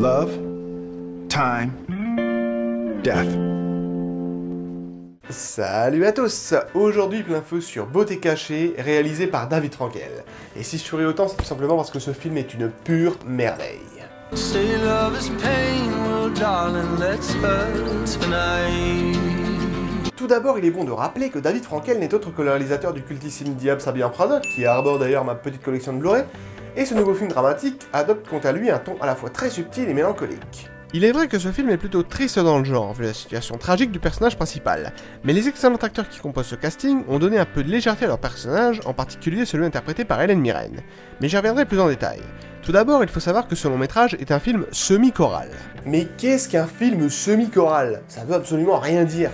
Love, time, death. Salut à tous. Aujourd'hui plein feu sur Beauté cachée, réalisé par David Frankel. Et si je souris autant, c'est tout simplement parce que ce film est une pure merveille. Tout d'abord, il est bon de rappeler que David Frankel n'est autre que le réalisateur du cultissime Diable s'habille en Prada, qui arbore d'ailleurs ma petite collection de Blu-ray, et ce nouveau film dramatique adopte quant à lui un ton à la fois très subtil et mélancolique. Il est vrai que ce film est plutôt triste dans le genre, vu la situation tragique du personnage principal, mais les excellents acteurs qui composent ce casting ont donné un peu de légèreté à leur personnage, en particulier celui interprété par Hélène Mirren. Mais j'y reviendrai plus en détail. Tout d'abord, il faut savoir que ce long métrage est un film semi-choral. Mais qu'est-ce qu'un film semi-choral? Ça veut absolument rien dire.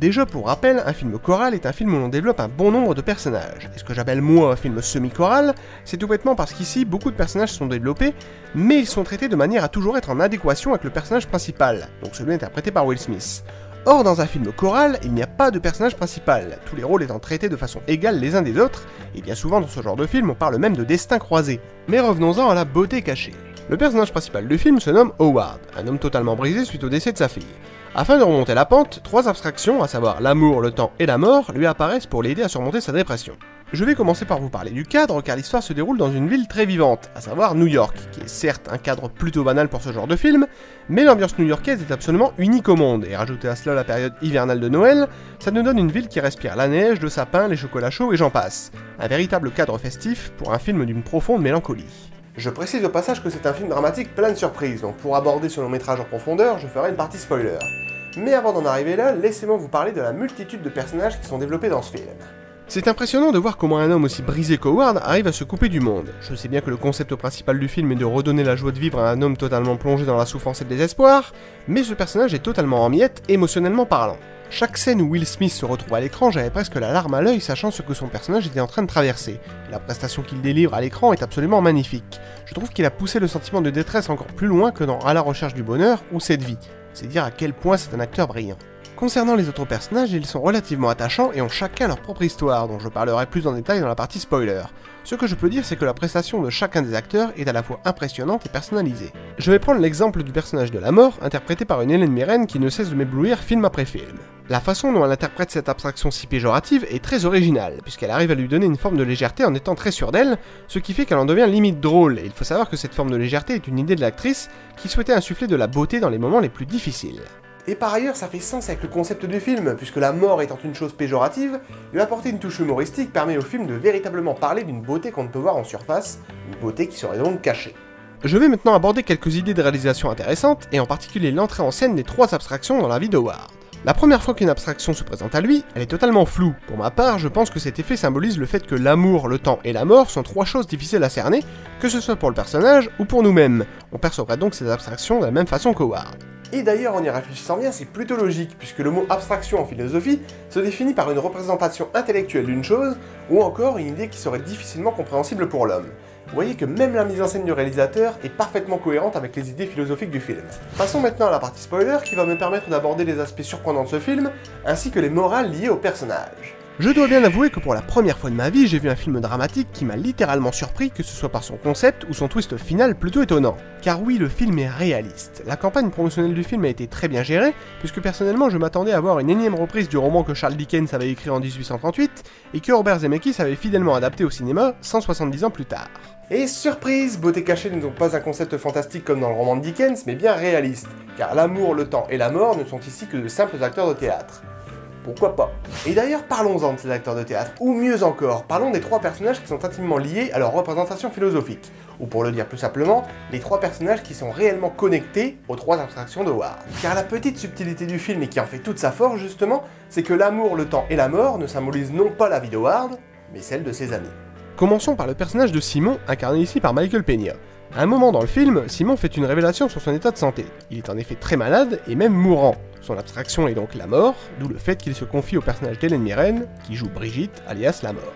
Déjà pour rappel, un film choral est un film où l'on développe un bon nombre de personnages. Et ce que j'appelle moi un film semi-choral, c'est tout bêtement parce qu'ici beaucoup de personnages sont développés, mais ils sont traités de manière à toujours être en adéquation avec le personnage principal, donc celui interprété par Will Smith. Or dans un film choral, il n'y a pas de personnage principal, tous les rôles étant traités de façon égale les uns des autres, et bien souvent dans ce genre de film on parle même de destin croisé. Mais revenons-en à la beauté cachée. Le personnage principal du film se nomme Howard, un homme totalement brisé suite au décès de sa fille. Afin de remonter la pente, trois abstractions, à savoir l'amour, le temps et la mort, lui apparaissent pour l'aider à surmonter sa dépression. Je vais commencer par vous parler du cadre car l'histoire se déroule dans une ville très vivante, à savoir New York, qui est certes un cadre plutôt banal pour ce genre de film, mais l'ambiance new-yorkaise est absolument unique au monde, et rajouter à cela la période hivernale de Noël, ça nous donne une ville qui respire la neige, le sapin, les chocolats chauds et j'en passe. Un véritable cadre festif pour un film d'une profonde mélancolie. Je précise au passage que c'est un film dramatique plein de surprises, donc pour aborder ce long métrage en profondeur, je ferai une partie spoiler. Mais avant d'en arriver là, laissez-moi vous parler de la multitude de personnages qui sont développés dans ce film. C'est impressionnant de voir comment un homme aussi brisé qu'Howard arrive à se couper du monde. Je sais bien que le concept principal du film est de redonner la joie de vivre à un homme totalement plongé dans la souffrance et le désespoir, mais ce personnage est totalement en miettes, émotionnellement parlant. Chaque scène où Will Smith se retrouve à l'écran, j'avais presque la larme à l'œil sachant ce que son personnage était en train de traverser. La prestation qu'il délivre à l'écran est absolument magnifique. Je trouve qu'il a poussé le sentiment de détresse encore plus loin que dans À la recherche du bonheur ou Cette vie. C'est dire à quel point c'est un acteur brillant. Concernant les autres personnages, ils sont relativement attachants et ont chacun leur propre histoire, dont je parlerai plus en détail dans la partie spoiler. Ce que je peux dire, c'est que la prestation de chacun des acteurs est à la fois impressionnante et personnalisée. Je vais prendre l'exemple du personnage de la mort, interprété par une Hélène Mirren qui ne cesse de m'éblouir film après film. La façon dont elle interprète cette abstraction si péjorative est très originale, puisqu'elle arrive à lui donner une forme de légèreté en étant très sûre d'elle, ce qui fait qu'elle en devient limite drôle, et il faut savoir que cette forme de légèreté est une idée de l'actrice qui souhaitait insuffler de la beauté dans les moments les plus difficiles. Et par ailleurs, ça fait sens avec le concept du film, puisque la mort étant une chose péjorative, lui apporter une touche humoristique permet au film de véritablement parler d'une beauté qu'on ne peut voir en surface, une beauté qui serait donc cachée. Je vais maintenant aborder quelques idées de réalisation intéressantes, et en particulier l'entrée en scène des trois abstractions dans la vie d'Howard. La première fois qu'une abstraction se présente à lui, elle est totalement floue. Pour ma part, je pense que cet effet symbolise le fait que l'amour, le temps et la mort sont trois choses difficiles à cerner, que ce soit pour le personnage ou pour nous-mêmes. On percevrait donc ces abstractions de la même façon qu'Howard. Et d'ailleurs, en y réfléchissant bien, c'est plutôt logique, puisque le mot abstraction en philosophie se définit par une représentation intellectuelle d'une chose, ou encore une idée qui serait difficilement compréhensible pour l'homme. Vous voyez que même la mise en scène du réalisateur est parfaitement cohérente avec les idées philosophiques du film. Passons maintenant à la partie spoiler qui va me permettre d'aborder les aspects surprenants de ce film, ainsi que les morales liées au personnage. Je dois bien avouer que pour la première fois de ma vie, j'ai vu un film dramatique qui m'a littéralement surpris, que ce soit par son concept ou son twist final plutôt étonnant. Car oui, le film est réaliste. La campagne promotionnelle du film a été très bien gérée, puisque personnellement je m'attendais à voir une énième reprise du roman que Charles Dickens avait écrit en 1838, et que Robert Zemeckis avait fidèlement adapté au cinéma 170 ans plus tard. Et surprise, Beauté cachée n'est donc pas un concept fantastique comme dans le roman de Dickens, mais bien réaliste, car l'amour, le temps et la mort ne sont ici que de simples acteurs de théâtre. Pourquoi pas? Et d'ailleurs, parlons-en de ces acteurs de théâtre, ou mieux encore, parlons des trois personnages qui sont intimement liés à leur représentation philosophique, ou pour le dire plus simplement, les trois personnages qui sont réellement connectés aux trois abstractions de Howard. Car la petite subtilité du film, et qui en fait toute sa force justement, c'est que l'amour, le temps et la mort ne symbolisent non pas la vie de Howard, mais celle de ses amis. Commençons par le personnage de Simon, incarné ici par Michael Peña. À un moment dans le film, Simon fait une révélation sur son état de santé. Il est en effet très malade et même mourant. Son abstraction est donc la mort, d'où le fait qu'il se confie au personnage d'Hélène Mirren, qui joue Brigitte, alias la mort.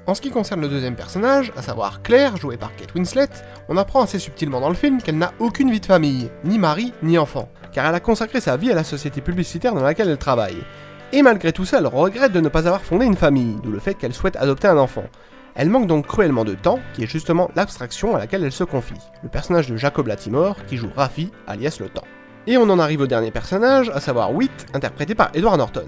En ce qui concerne le deuxième personnage, à savoir Claire, jouée par Kate Winslet, on apprend assez subtilement dans le film qu'elle n'a aucune vie de famille, ni mari, ni enfant, car elle a consacré sa vie à la société publicitaire dans laquelle elle travaille. Et malgré tout ça, elle regrette de ne pas avoir fondé une famille, d'où le fait qu'elle souhaite adopter un enfant. Elle manque donc cruellement de temps, qui est justement l'abstraction à laquelle elle se confie, le personnage de Jacob Latimore qui joue Raffi, alias le temps. Et on en arrive au dernier personnage, à savoir Whit, interprété par Edward Norton.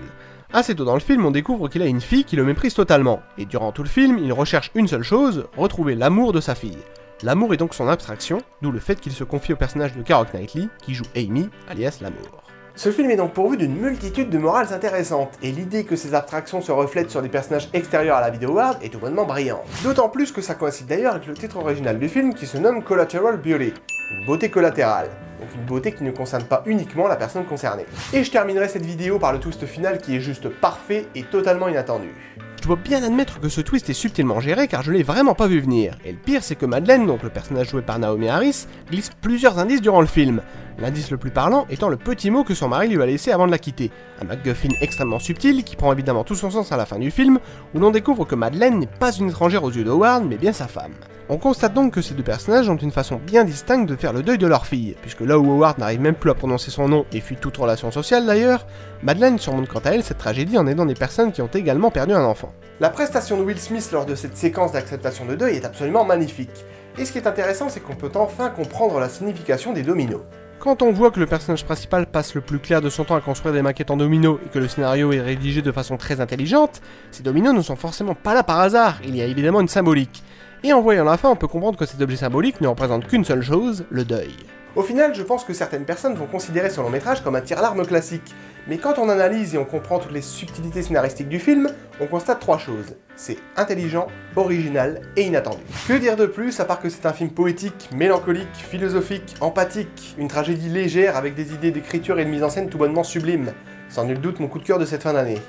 Assez tôt dans le film, on découvre qu'il a une fille qui le méprise totalement, et durant tout le film, il recherche une seule chose, retrouver l'amour de sa fille. L'amour est donc son abstraction, d'où le fait qu'il se confie au personnage de Keira Knightley, qui joue Amy, alias l'amour. Ce film est donc pourvu d'une multitude de morales intéressantes, et l'idée que ces abstractions se reflètent sur des personnages extérieurs à la vidéo Howard est tout bonnement brillante. D'autant plus que ça coïncide d'ailleurs avec le titre original du film qui se nomme Collateral Beauty, une beauté collatérale, donc une beauté qui ne concerne pas uniquement la personne concernée. Et je terminerai cette vidéo par le twist final qui est juste parfait et totalement inattendu. Je dois bien admettre que ce twist est subtilement géré car je l'ai vraiment pas vu venir, et le pire c'est que Madeleine, donc le personnage joué par Naomi Harris, glisse plusieurs indices durant le film. L'indice le plus parlant étant le petit mot que son mari lui a laissé avant de la quitter, un MacGuffin extrêmement subtil qui prend évidemment tout son sens à la fin du film, où l'on découvre que Madeleine n'est pas une étrangère aux yeux d'Howard, mais bien sa femme. On constate donc que ces deux personnages ont une façon bien distincte de faire le deuil de leur fille, puisque là où Howard n'arrive même plus à prononcer son nom et fuit toute relation sociale d'ailleurs, Madeleine surmonte quant à elle cette tragédie en aidant des personnes qui ont également perdu un enfant. La prestation de Will Smith lors de cette séquence d'acceptation de deuil est absolument magnifique, et ce qui est intéressant c'est qu'on peut enfin comprendre la signification des dominos. Quand on voit que le personnage principal passe le plus clair de son temps à construire des maquettes en dominos et que le scénario est rédigé de façon très intelligente, ces dominos ne sont forcément pas là par hasard, il y a évidemment une symbolique. Et en voyant la fin, on peut comprendre que cet objet symbolique ne représente qu'une seule chose, le deuil. Au final, je pense que certaines personnes vont considérer ce long métrage comme un tire-larme classique, mais quand on analyse et on comprend toutes les subtilités scénaristiques du film, on constate trois choses. C'est intelligent, original et inattendu. Que dire de plus à part que c'est un film poétique, mélancolique, philosophique, empathique, une tragédie légère avec des idées d'écriture et de mise en scène tout bonnement sublimes. Sans nul doute mon coup de cœur de cette fin d'année.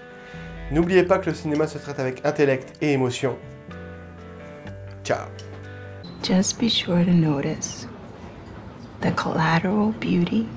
N'oubliez pas que le cinéma se traite avec intellect et émotion. Ciao. Just be sure to notice the collateral beauty